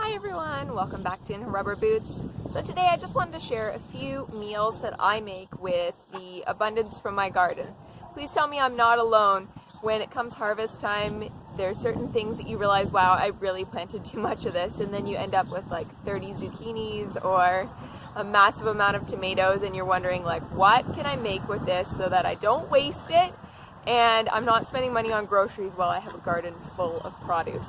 Hi everyone, welcome back to Rubberboots. So today I just wanted to share a few meals that I make with the abundance from my garden. Please tell me I'm not alone. When it comes harvest time, there's certain things that you realize, wow, I really planted too much of this, and then you end up with like 30 zucchinis or a massive amount of tomatoes, and you're wondering like, what can I make with this so that I don't waste it and I'm not spending money on groceries while I have a garden full of produce.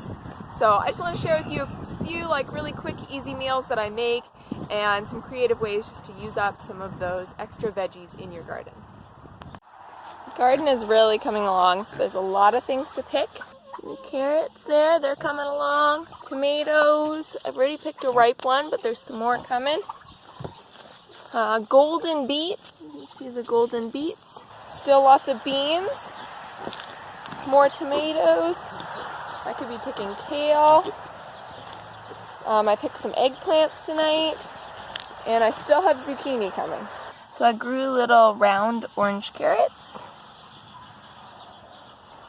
So I just want to share with you a few like really quick, easy meals that I make and some creative ways just to use up some of those extra veggies in your garden. The garden is really coming along, so there's a lot of things to pick. See the carrots there, they're coming along. Tomatoes, I've already picked a ripe one, but there's some more coming. Golden beets, you can see the golden beets. Still lots of beans, more tomatoes. I could be picking kale. I picked some eggplants tonight, and I still have zucchini coming. So I grew little round orange carrots.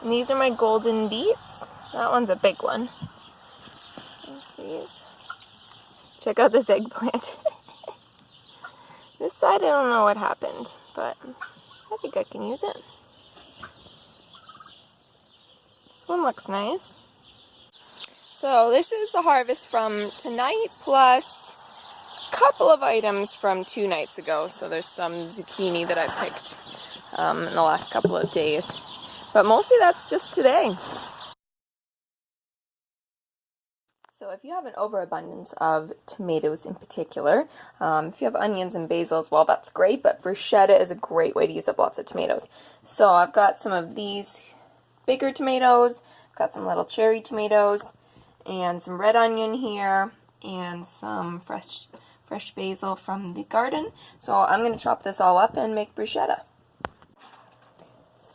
And these are my golden beets. That one's a big one. These. Check out this eggplant. This side I don't know what happened, but I think I can use it. This one looks nice. So this is the harvest from tonight plus a couple of items from 2 nights ago. So there's some zucchini that I picked in the last couple of days. But mostly that's just today. So if you have an overabundance of tomatoes in particular, if you have onions and basil as well, that's great, but bruschetta is a great way to use up lots of tomatoes. So I've got some of these bigger tomatoes, I've got some little cherry tomatoes, and some red onion here, and some fresh basil from the garden. So I'm going to chop this all up and make bruschetta.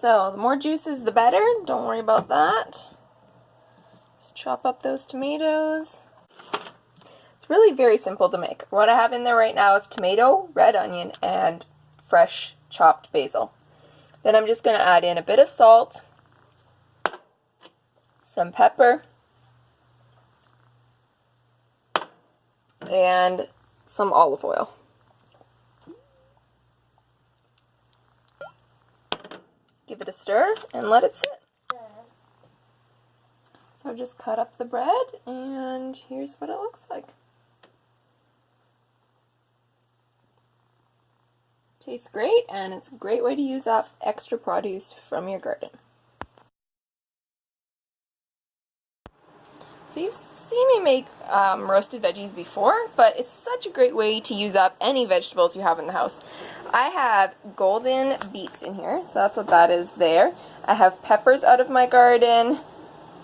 So the more juices the better, don't worry about that. Chop up those tomatoes. It's really very simple to make. What I have in there right now is tomato, red onion, and fresh chopped basil. Then I'm just going to add in a bit of salt, some pepper, and some olive oil. Give it a stir and let it sit. So just cut up the bread, and here's what it looks like. Tastes great, and it's a great way to use up extra produce from your garden. So you've seen me make roasted veggies before, but it's such a great way to use up any vegetables you have in the house. I have golden beets in here, so that's what that is there. I have peppers out of my garden,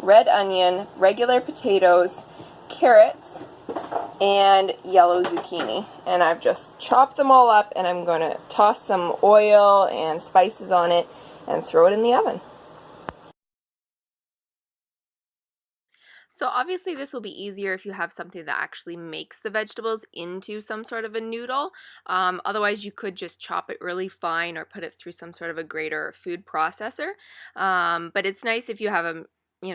red onion, regular potatoes, carrots, and yellow zucchini. And I've just chopped them all up, and I'm going to toss some oil and spices on it and throw it in the oven. So obviously this will be easier if you have something that actually makes the vegetables into some sort of a noodle. Otherwise you could just chop it really fine or put it through some sort of a grater or food processor. But it's nice if you have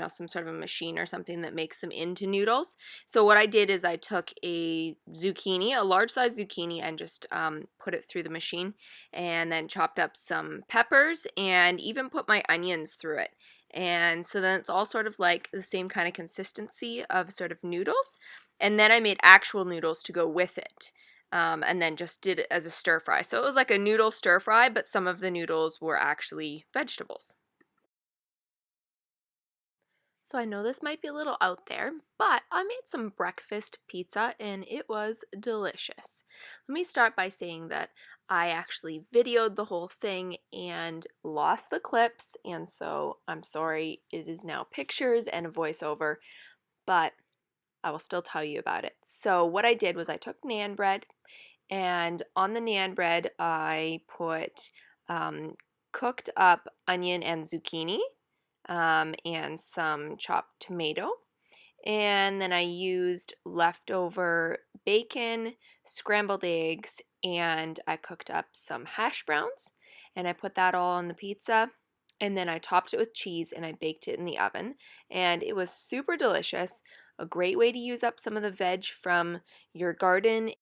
some sort of a machine or something that makes them into noodles. So what I did is I took a zucchini, a large size zucchini, and just put it through the machine, and then chopped up some peppers and even put my onions through it. And so then it's all sort of like the same kind of consistency of sort of noodles. And then I made actual noodles to go with it. And then just did it as a stir fry. So it was like a noodle stir fry, but some of the noodles were actually vegetables. So I know this might be a little out there, but I made some breakfast pizza and it was delicious. Let me start by saying that I actually videoed the whole thing and lost the clips, and so I'm sorry, it is now pictures and a voiceover, but I will still tell you about it. So what I did was I took naan bread, and on the naan bread I put cooked up onion and zucchini, and some chopped tomato. And then I used leftover bacon, scrambled eggs, and I cooked up some hash browns. And I put that all on the pizza. And then I topped it with cheese and I baked it in the oven. And it was super delicious. a great way to use up some of the veg from your garden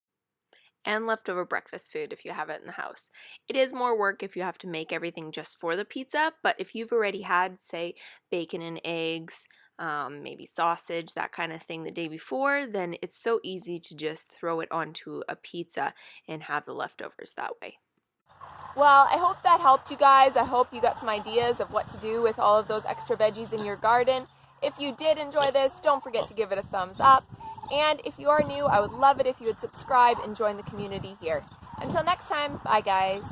and leftover breakfast food if you have it in the house. It is more work if you have to make everything just for the pizza, but if you've already had, say, bacon and eggs, maybe sausage, that kind of thing the day before, then it's so easy to just throw it onto a pizza and have the leftovers that way. Well, I hope that helped you guys. I hope you got some ideas of what to do with all of those extra veggies in your garden. If you did enjoy this, don't forget to give it a thumbs up. And if you are new, I would love it if you would subscribe and join the community here. Until next time, bye guys.